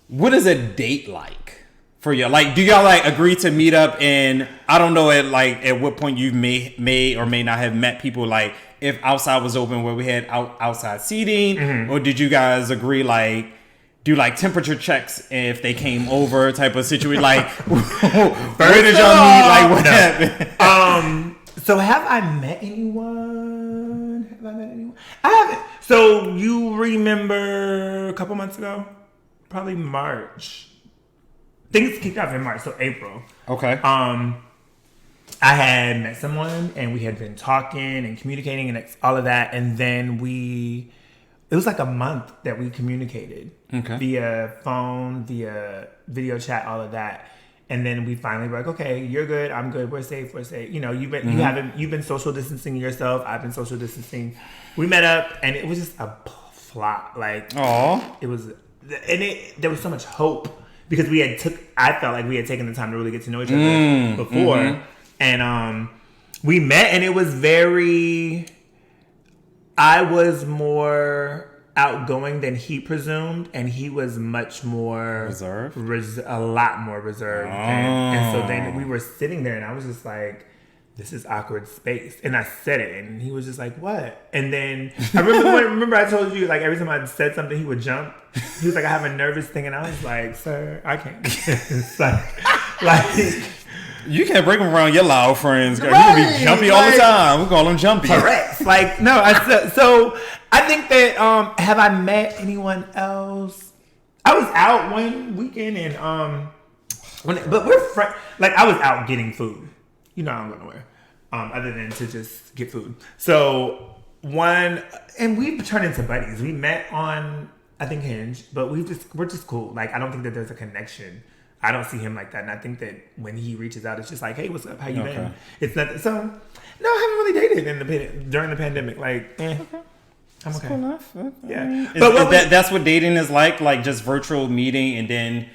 What is a date like? For you, do y'all agree to meet up? And I don't know at what point you may or may not have met people. If outside was open, where we had outside seating, or did you guys agree do temperature checks if they came over type of situation? Where did y'all meet? What happened? So have I met anyone? I haven't. So you remember a couple months ago, probably March. Things kicked off in March, so April. Okay. I had met someone and we had been talking and communicating and all of that, and then it was a month that we communicated via phone, via video chat, all of that, and then we finally were like, okay, you're good, I'm good, we're safe. You've been social distancing yourself, I've been social distancing. We met up and it was just a flop. It was, and there was so much hope. Because I felt like we had taken the time to really get to know each other before. And we met and it was I was more outgoing than he presumed. And he was much more... Reserved? A lot more reserved. And so then we were sitting there and I was just like, this is awkward space. And I said it and he was just like, what? And then I remember I told you, every time I said something, he would jump. He was like, I have a nervous thing. And I was like, sir, I can't. It's you can't break them around your loud friends, girl. Right, you can be jumpy all the time. We call them jumpy. Correct. So I think that, have I met anyone else? I was out one weekend and, but we're friends. I was out getting food. I don't go nowhere other than to just get food. So and we've turned into buddies. We met on, I think, Hinge, but we're just cool. I don't think that there's a connection I don't see him like that. And I think that when he reaches out, it's just like, hey, what's up? How you been? It's nothing. So, no, I haven't really dated during the pandemic. Like, I'm okay. Cool enough. Yeah. But that's what dating is like just virtual meeting and then...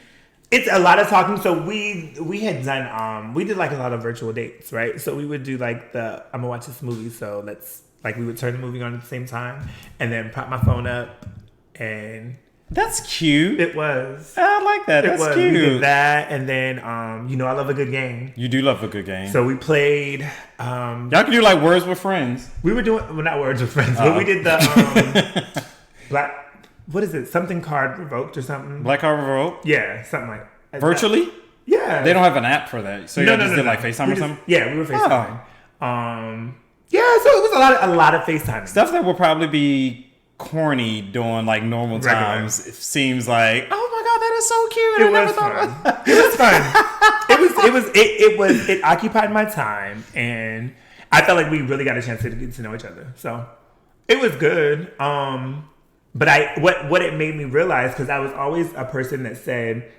It's a lot of talking. So we had done, we did like a lot of virtual dates, right? So we would do like I'm going to watch this movie. So we would turn the movie on at the same time and then prop my phone up and... That's cute. It was. I like that. That's cute. We did that, and then I love a good game. You do love a good game. So we played. Y'all can do like Words with Friends. We were doing not Words with Friends, but we did the Black. What is it? Something card revoked or something? Black card revoked. Yeah, something like that. Virtually. Yeah. They don't have an app for that, so you just did like FaceTime or something. Yeah, we were FaceTiming. Yeah, so it was a lot of FaceTime stuff that would probably be corny during like normal times. It seems like, oh my god, that is so cute. It was fun. It occupied my time, and I felt like we really got a chance to get to know each other. So it was good. But what it made me realize, because I was always a person that said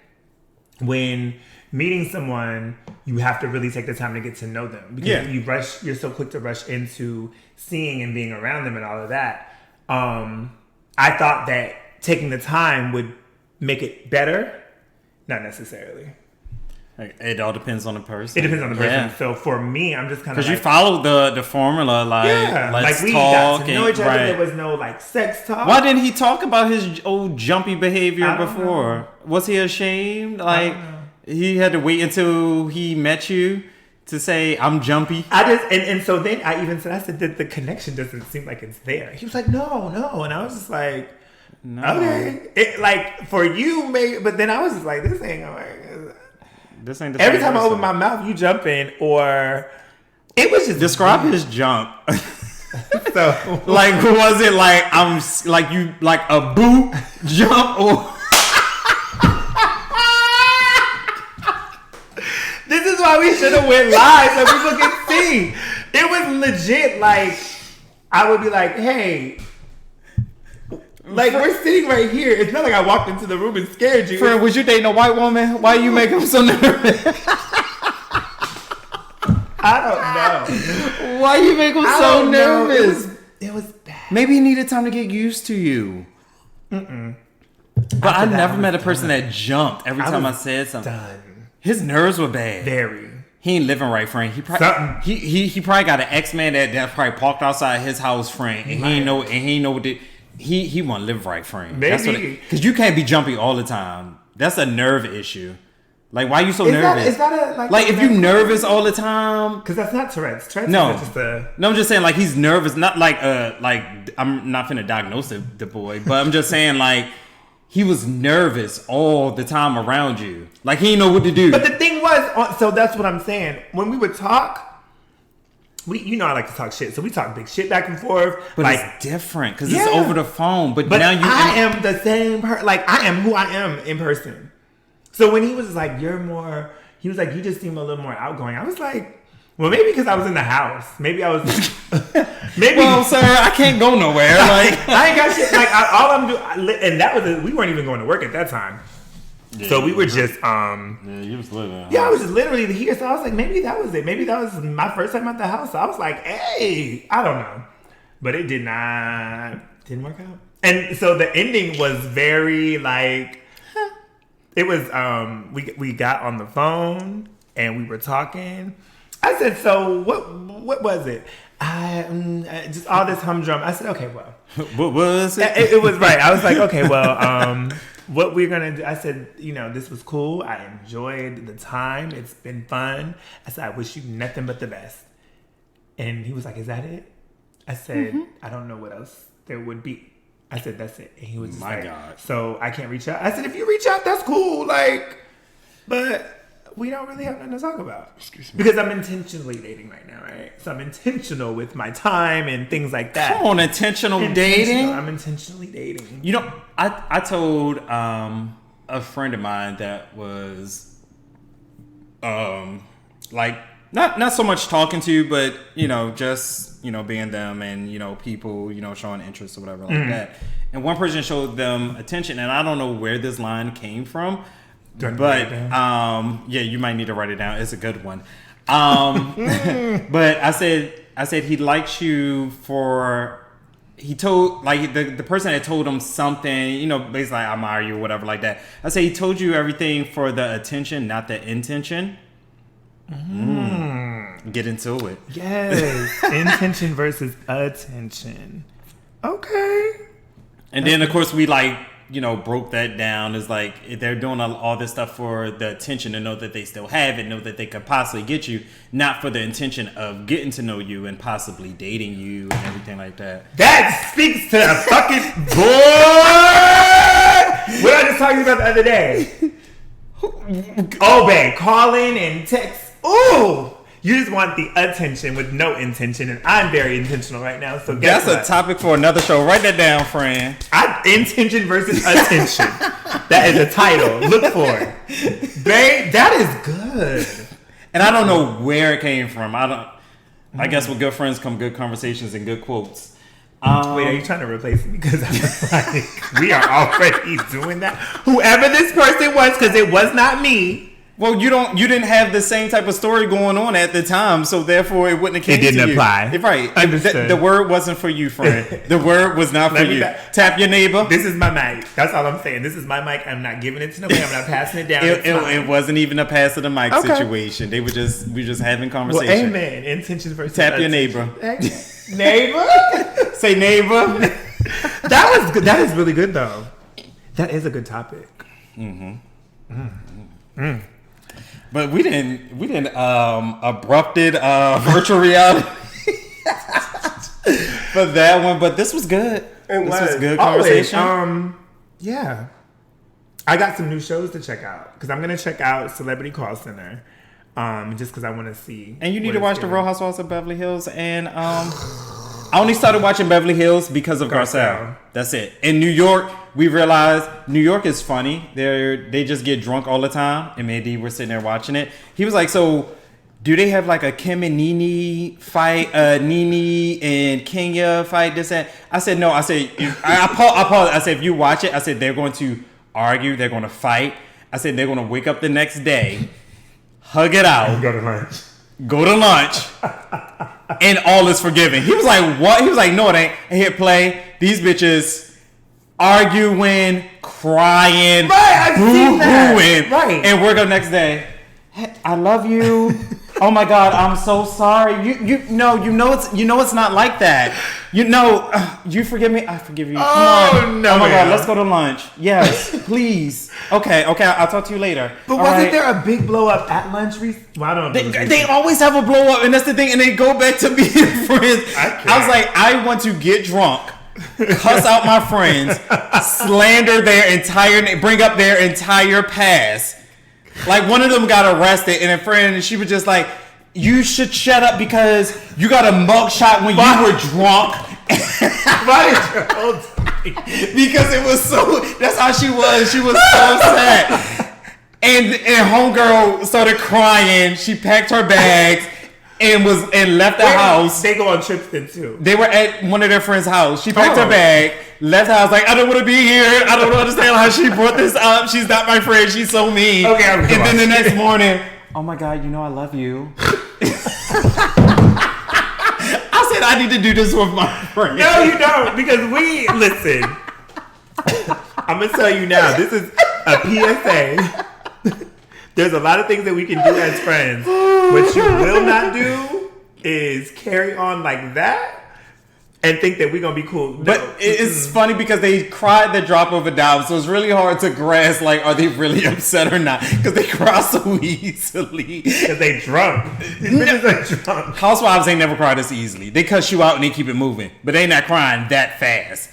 when meeting someone, you have to really take the time to get to know them, because you're so quick to rush into seeing and being around them and all of that. I thought that taking the time would make it better. Not necessarily. It all depends on the person. It depends on the person. Yeah. So for me, I'm just kind of because you followed the formula, let's we talk got to know each other. There was no sex talk. Why didn't he talk about his old jumpy behavior before? Know. Was he ashamed? He had to wait until he met you to say, I'm jumpy. And so then I even said, the connection doesn't seem like it's there. He was like, no. And I was just like, no. Okay. For you, maybe. But then I was just like, this ain't the every time I open my mouth, you jump in, or it was just... Describe his jump. So, was it like a boot jump, or... This is why we should have went live so people can see. It was legit. I would be like, hey, we're sitting right here. It's not like I walked into the room and scared you. Friend, was you dating a white woman? Why you make him so nervous? I don't know. Why you make him so nervous? It was bad. Maybe he needed time to get used to you. But I never met a person that jumped every time I said something. Done. His nerves were bad. Very. He ain't living right, friend. He probably got an ex-man that probably parked outside his house, friend, and he ain't know what he want to live right, friend. Maybe. Because you can't be jumpy all the time. That's a nerve issue. Like, why you so nervous? Is that a if you nervous all the time? Because that's not Tourette's. Tourette's no. is just a... No, I'm just saying, he's nervous. Not I'm not finna diagnose the boy, but I'm just saying, he was nervous all the time around you. He didn't know what to do. But the thing was, so that's what I'm saying. When we would talk, I like to talk shit. So we talk big shit back and forth. But it's different because it's over the phone. But now I am the same person. I am who I am in person. So when he was like, you're more, he was like, you just seem a little more outgoing. I was like, well, maybe because I was in the house. Maybe I was. Well, sir, I can't go nowhere. I ain't got shit. All I'm doing, and that was we weren't even going to work at that time. Yeah, so we were just. Yeah, you was living. Yeah, I was just literally here. So I was like, maybe that was it. Maybe that was my first time at the house. So I was like, hey, I don't know, but it didn't work out. And so the ending was very it was we got on the phone and we were talking. I said, so what was it? Just all this humdrum. I said, okay, well. What was it? It was right. I was like, okay, well, what we're going to do. I said, this was cool. I enjoyed the time. It's been fun. I said, I wish you nothing but the best. And he was like, is that it? I said, I don't know what else there would be. I said, that's it. And he was just God. So I can't reach out. I said, if you reach out, that's cool. But we don't really have nothing to talk about. Excuse me. Because I'm intentionally dating right now, right? So I'm intentional with my time and things like that. Come on, intentional dating? I'm intentionally dating. I told a friend of mine that was not so much talking to, but just being them and people showing interest or whatever like that. And one person showed them attention, and I don't know where this line came from, But yeah, you might need to write it down. It's a good one. But I said he likes you for. He told like the person that told him something, you know, basically I admire you or whatever like that. I say he told you everything for the attention, not the intention. Get into it. Yes, intention versus attention. Okay. And then of course we like, you know, broke that down. It's like they're doing all this stuff for the attention to know that they still have it, know that they could possibly get you, not for the intention of getting to know you and possibly dating you and everything like that. That speaks to the fucking boy. What I was talking about the other day. Oh, man, calling and text. Ooh. You just want the attention with no intention, and I'm very intentional right now. So guess that's a topic for another show. Write that down, friend. Intention versus attention. That is a title. Look for it, babe. That is good. And I don't know where it came from. I guess with good friends come good conversations and good quotes. Wait, are you trying to replace me? Because I was like, we are already doing that. Whoever this person was, because it was not me. Well, you didn't have the same type of story going on at the time, so therefore it wouldn't have came to you. It didn't apply. Right. Understood. The word wasn't for you, friend. The word was not for you. Tap your neighbor. This is my mic. That's all I'm saying. This is my mic. I'm not giving it to nobody. I'm not passing it down. It wasn't even a pass of the mic situation. We were just having conversation. Well, amen. Intention versus tap your neighbor. Neighbor? Say neighbor. That was good. That is really good though. That is a good topic. But we didn't abrupted virtual reality for that one. But this was good. This was good conversation. Yeah. I got some new shows to check out because I'm gonna check out Celebrity Call Center. Just because I want to see. And you need to watch the Real Housewives of Beverly Hills. And I only started watching Beverly Hills because of Garcelle. That's it. In New York, we realized New York is funny. They just get drunk all the time. And me and D were sitting there watching it. He was like, so do they have like a Kim and Nene fight? Nene and Kenya fight? This and I said, no. I said, I paused. I said, if you watch it, I said, they're going to argue. They're going to fight. I said, they're going to wake up the next day, hug it out. And go to lunch. And all is forgiven. He was like, what? He was like, no, it ain't. And hit play. These bitches arguing, crying, boo-hooing. Right. And work up next day. Hey, I love you. Oh my God, I'm so sorry. You know it's not like that. You forgive me. I forgive you. Come on. No. Oh my God, let's go to lunch. Yes, please. Okay. I'll talk to you later. But wasn't there a big blow up at lunch? Well, I don't know. They always have a blow up, and that's the thing. And they go back to being friends. I was like, I want to get drunk, cuss out my friends, slander their entire name, bring up their entire past. Like one of them got arrested, and a friend, she was just like, "You should shut up because you got a mugshot when you were drunk." Why did you hold me? Because it was so. That's how she was. She was so sad. And homegirl started crying. She packed her bags and left the house. They go on trips then too. They were at one of their friends' house. She packed her bag, left the house like, I don't want to be here. I don't understand how she brought this up. She's not my friend. She's so mean. Okay, and then the next morning, oh my God, I love you. I said I need to do this with my friend. No, you don't, because listen. I'm gonna tell you now. This is a PSA. There's a lot of things that we can do as friends. What you will not do is carry on like that and think that we're going to be cool. No. But it's funny because they cried the drop of a dime, so it's really hard to grasp, like, are they really upset or not? Because they cry so easily. Because they drunk. These bitches are drunk. Housewives ain't never cry this easily. They cuss you out and they keep it moving. But they not crying that fast.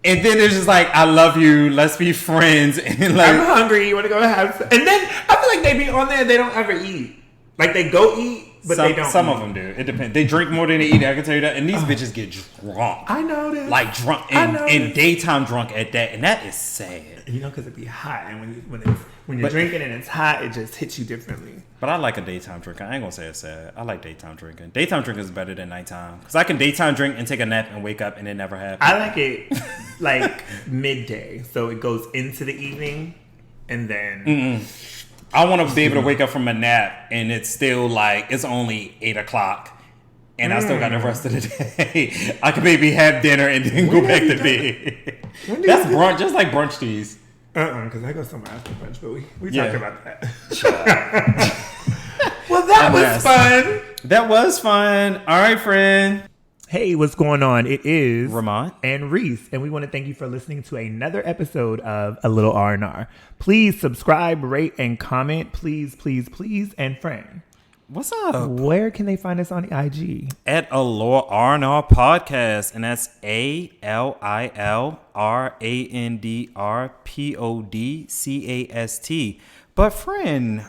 And then it's just like, I love you, let's be friends. And like, I'm hungry, you want to go have some? And then I feel like they be on there and they don't ever eat. Like they go eat, but they don't. Some of them do. It depends. They drink more than they eat, I can tell you that. And these bitches get drunk. I know this. Like drunk. And daytime drunk at that. And that is sad. You know, because it be hot. And when you're drinking and it's hot, it just hits you differently. But I like a daytime drinker. I ain't going to say it's sad. I like daytime drinking. Daytime drinking is better than nighttime. Because I can daytime drink and take a nap and wake up and it never happens. I like it like midday. So it goes into the evening. and then I want to be able to wake up from a nap and it's still like it's only 8:00 and I still got the rest of the day. I could maybe have dinner and then go back to bed. That's brunch, just like brunch teas. Because I go somewhere after brunch, but we talked about that. Well, that was fun. That was fun. All right, friend. Hey, what's going on? It is Ramont and Reese, and we want to thank you for listening to another episode of A Little R&R. Please subscribe, rate, and comment. Please, please, please, and friend. What's up? Where can they find us on the IG? At ALilRandRPodcast, and that's ALilRandRPodcast. But friend,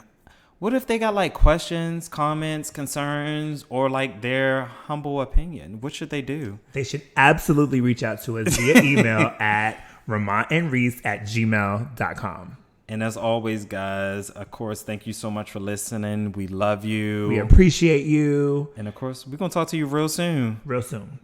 what if they got like questions, comments, concerns, or like their humble opinion? What should they do? They should absolutely reach out to us via email at ramontandreese@gmail.com. And as always, guys, of course, thank you so much for listening. We love you. We appreciate you. And of course, we're going to talk to you real soon. Real soon.